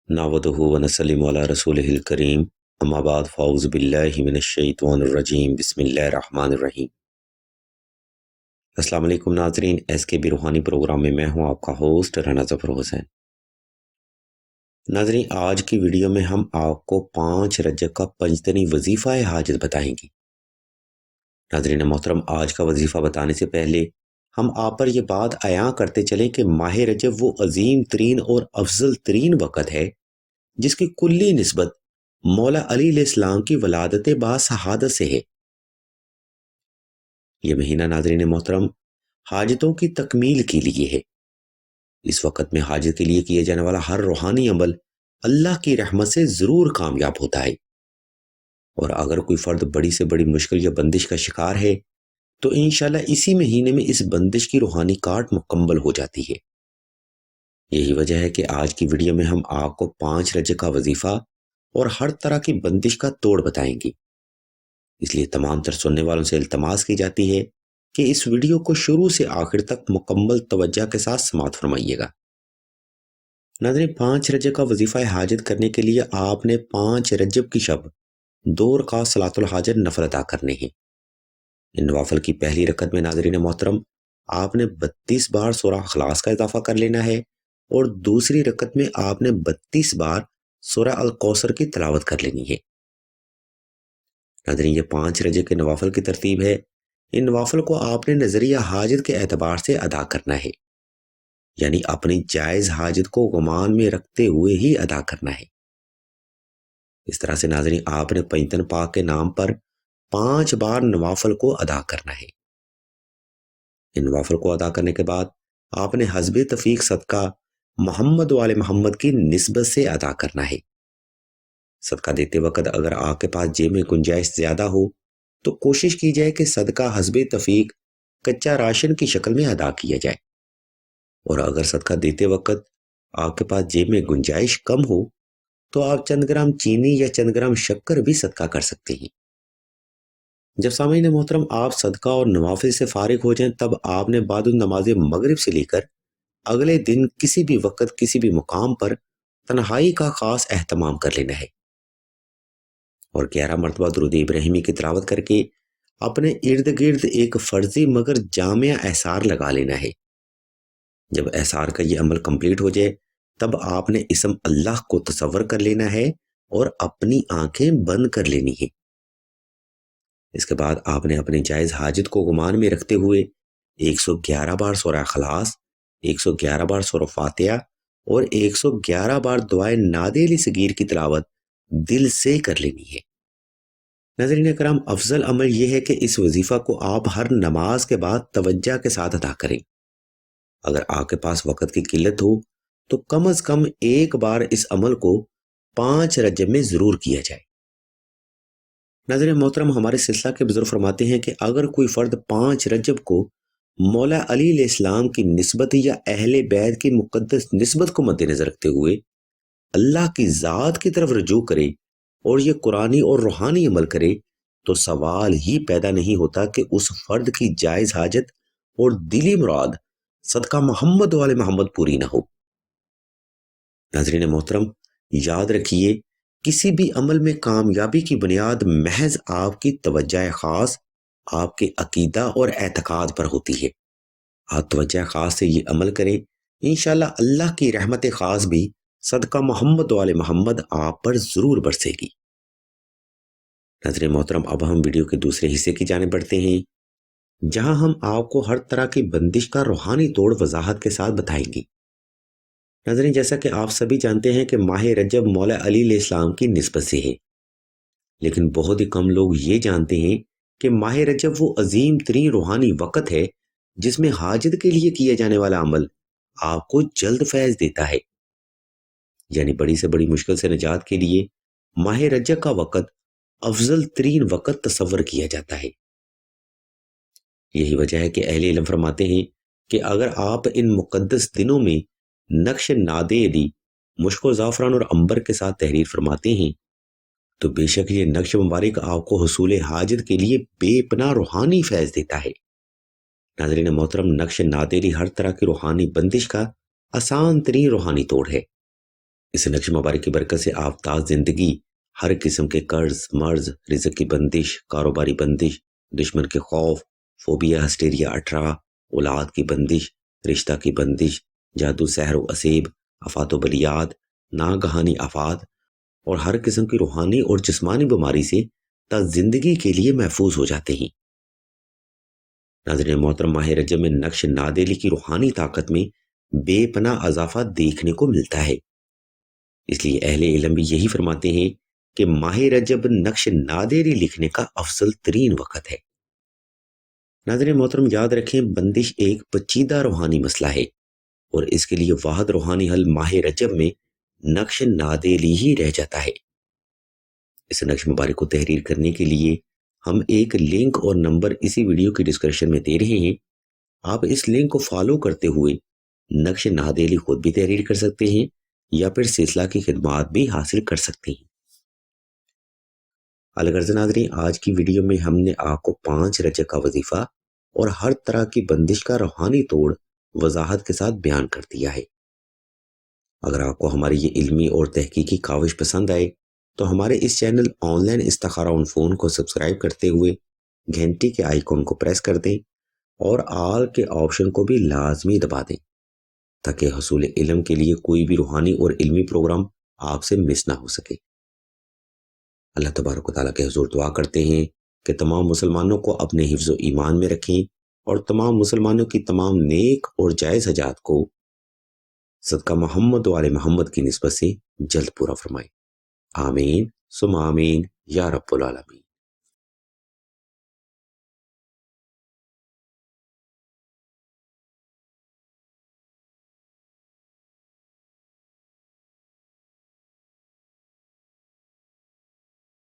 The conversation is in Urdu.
نعوذہ ونسلم علی رسولہ الکریم اما بعد فاعوذ باللہ من الشیطان الرجیم بسم اللہ الرحمن الرحیم۔ السلام علیکم ناظرین، ایس کے بی روحانی پروگرام میں میں ہوں آپ کا ہوسٹ رانا ظفر حسین۔ ناظرین، آج کی ویڈیو میں ہم آپ کو 5 رجب کا پنجتنی وظیفہ حاجت بتائیں گے۔ ناظرین محترم، آج کا وظیفہ بتانے سے پہلے ہم آپ پر یہ بات عیاں کرتے چلیں کہ ماہ رجب وہ عظیم ترین اور افضل ترین وقت ہے جس کی کلی نسبت مولا علی علیہ السلام کی ولادت باصحادت سے ہے۔ یہ مہینہ ناظرین محترم حاجتوں کی تکمیل کے لیے ہے۔ اس وقت میں حاجت کے لیے کیے جانے والا ہر روحانی عمل اللہ کی رحمت سے ضرور کامیاب ہوتا ہے، اور اگر کوئی فرد بڑی سے بڑی مشکل یا بندش کا شکار ہے تو انشاءاللہ اسی مہینے میں اس بندش کی روحانی کاٹ مکمل ہو جاتی ہے۔ یہی وجہ ہے کہ آج کی ویڈیو میں ہم آپ کو 5 رجب کا وظیفہ اور ہر طرح کی بندش کا توڑ بتائیں گے۔ اس لیے تمام تر سننے والوں سے التماس کی جاتی ہے کہ اس ویڈیو کو شروع سے آخر تک مکمل توجہ کے ساتھ سماعت فرمائیے گا۔ ناظرین، 5 رجب کا وظیفہ حاجت کرنے کے لیے آپ نے 5 رجب کی شب 2 رکعت صلاۃ الحاجت نفل ادا کرنے ہیں۔ ان نوافل کی پہلی رکعت میں ناظرین محترم آپ نے 32 بار سورہ اخلاص کا اضافہ کر لینا ہے، اور دوسری رکعت میں آپ نے 32 بار سورہ الکوثر کی تلاوت کر لینی ہے۔ ناظرین، یہ 5 رجب کے نوافل کی ترتیب ہے۔ ان نوافل کو آپ نے نظریہ حاجت کے اعتبار سے ادا کرنا ہے، یعنی اپنی جائز حاجت کو گمان میں رکھتے ہوئے ہی ادا کرنا ہے۔ اس طرح سے ناظرین آپ نے پنجتن پاک کے نام پر 5 بار نوافل کو ادا کرنا ہے۔ ان نوافل کو ادا کرنے کے بعد آپ نے حسب تفیق صدقہ محمد وال محمد کی نسبت سے ادا کرنا ہے۔ صدقہ دیتے وقت اگر آپ کے پاس جیب میں گنجائش زیادہ ہو تو کوشش کی جائے کہ صدقہ حسب تفیق کچا راشن کی شکل میں ادا کیا جائے، اور اگر صدقہ دیتے وقت آپ کے پاس جیب میں گنجائش کم ہو تو آپ چند گرام چینی یا چند گرام شکر بھی صدقہ کر سکتے ہیں۔ جب سامعین محترم آپ صدقہ اور نوافل سے فارغ ہو جائیں تب آپ نے بعد النماز مغرب سے لے کر اگلے دن کسی بھی وقت کسی بھی مقام پر تنہائی کا خاص اہتمام کر لینا ہے، اور 11 مرتبہ درود ابراہیمی کی تلاوت کر کے اپنے ارد گرد ایک فرضی مگر جامع احسار لگا لینا ہے۔ جب احسار کا یہ عمل کمپلیٹ ہو جائے تب آپ نے اسم اللہ کو تصور کر لینا ہے اور اپنی آنکھیں بند کر لینی ہیں۔ اس کے بعد آپ نے اپنی جائز حاجت کو گمان میں رکھتے ہوئے 111 بار سورہ اخلاص، 111 بار سورہ فاتحہ اور 111 بار دعائے نادے علی صغیر کی تلاوت دل سے کر لینی ہے۔ ناظرین کرام، افضل عمل یہ ہے کہ اس وظیفہ کو آپ ہر نماز کے بعد توجہ کے ساتھ ادا کریں۔ اگر آپ کے پاس وقت کی قلت ہو تو کم از کم ایک بار اس عمل کو 5 رجب میں ضرور کیا جائے۔ ناظرین محترم، ہمارے سلسلہ کے بزرگ فرماتے ہیں کہ اگر کوئی فرد 5 رجب کو مولا علی علیہ السلام کی نسبت یا اہل بیت کی مقدس نسبت کو مد نظر رکھتے ہوئے اللہ کی ذات کی طرف رجوع کرے اور یہ قرآنی اور روحانی عمل کرے تو سوال ہی پیدا نہیں ہوتا کہ اس فرد کی جائز حاجت اور دلی مراد صدقہ محمد والے محمد پوری نہ ہو۔ ناظرین محترم، یاد رکھیے کسی بھی عمل میں کامیابی کی بنیاد محض آپ کی توجہ خاص، آپ کے عقیدہ اور اعتقاد پر ہوتی ہے۔ آپ توجہ خاص سے یہ عمل کریں، انشاءاللہ اللہ کی رحمت خاص بھی صدقہ محمد والے محمد آپ پر ضرور برسے گی۔ ناظرین محترم، اب ہم ویڈیو کے دوسرے حصے کی جانب بڑھتے ہیں، جہاں ہم آپ کو ہر طرح کی بندش کا روحانی توڑ وضاحت کے ساتھ بتائیں گے۔ ناظرین، جیسا کہ آپ سبھی جانتے ہیں کہ ماہ رجب مولا علی علیہ السلام کی نسبت سے ہے، لیکن بہت ہی کم لوگ یہ جانتے ہیں کہ ماہ رجب وہ عظیم ترین روحانی وقت ہے جس میں حاجت کے لیے کیا جانے والا عمل آپ کو جلد فیض دیتا ہے، یعنی بڑی سے بڑی مشکل سے نجات کے لیے ماہ رجب کا وقت افضل ترین وقت تصور کیا جاتا ہے۔ یہی وجہ ہے کہ اہل علم فرماتے ہیں کہ اگر آپ ان مقدس دنوں میں نقش نادے علی مشک و زعفران اور عنبر کے ساتھ تحریر فرماتے ہیں تو بے شک یہ نقش مبارک آپ کو حصول حاجت کے لیے بے پناہ روحانی فیض دیتا ہے۔ ناظرین محترم، نقش نادے علی ہر طرح کی روحانی بندش کا آسان ترین روحانی توڑ ہے۔ اس نقش مبارک کی برکت سے آفتاب زندگی ہر قسم کے قرض، مرض، رزق کی بندش، کاروباری بندش، دشمن کے خوف، فوبیا، ہسٹیریا 18، اولاد کی بندش، رشتہ کی بندش، جادو، سحر و اسیب، آفات و بلیات، ناگہانی آفات اور ہر قسم کی روحانی اور جسمانی بیماری سے تا زندگی کے لیے محفوظ ہو جاتے ہیں۔ ناظرین محترم، ماہ رجب میں نقش نادیلی کی روحانی طاقت میں بے پناہ اضافہ دیکھنے کو ملتا ہے۔ اس لیے اہل علم بھی یہی فرماتے ہیں کہ ماہ رجب نقش نادیلی لکھنے کا افضل ترین وقت ہے۔ ناظرین محترم، یاد رکھیں بندش ایک پیچیدہ روحانی مسئلہ ہے اور اس کے لیے واحد روحانی حل ماہ رجب میں نقش نادیلی ہی رہ جاتا ہے۔ اس نقش مبارک کو تحریر کرنے کے لیے ہم ایک لنک اور نمبر اسی ویڈیو کی ڈسکرپشن میں دے رہے ہیں۔ آپ اس لنک کو فالو کرتے ہوئے نقش نادیلی خود بھی تحریر کر سکتے ہیں یا پھر سلسلہ کی خدمات بھی حاصل کر سکتے ہیں۔ الغرض ناظرین، آج کی ویڈیو میں ہم نے آپ کو 5 رجب کا وظیفہ اور ہر طرح کی بندش کا روحانی توڑ وضاحت کے ساتھ بیان کر دیا ہے۔ اگر آپ کو ہماری یہ علمی اور تحقیقی کاوش پسند آئے تو ہمارے اس چینل آن لائن استخارہ آن فون کو سبسکرائب کرتے ہوئے گھنٹی کے آئیکن کو پریس کر دیں اور آل کے آپشن کو بھی لازمی دبا دیں تاکہ حصول علم کے لیے کوئی بھی روحانی اور علمی پروگرام آپ سے مس نہ ہو سکے۔ اللہ تبارک و تعالیٰ کے حضور دعا کرتے ہیں کہ تمام مسلمانوں کو اپنے حفظ و ایمان میں رکھیں اور تمام مسلمانوں کی تمام نیک اور جائز حاجات کو صدقہ محمد و آل محمد کی نسبت سے جلد پورا فرمائے۔ آمین ثم آمین یا رب العالمین۔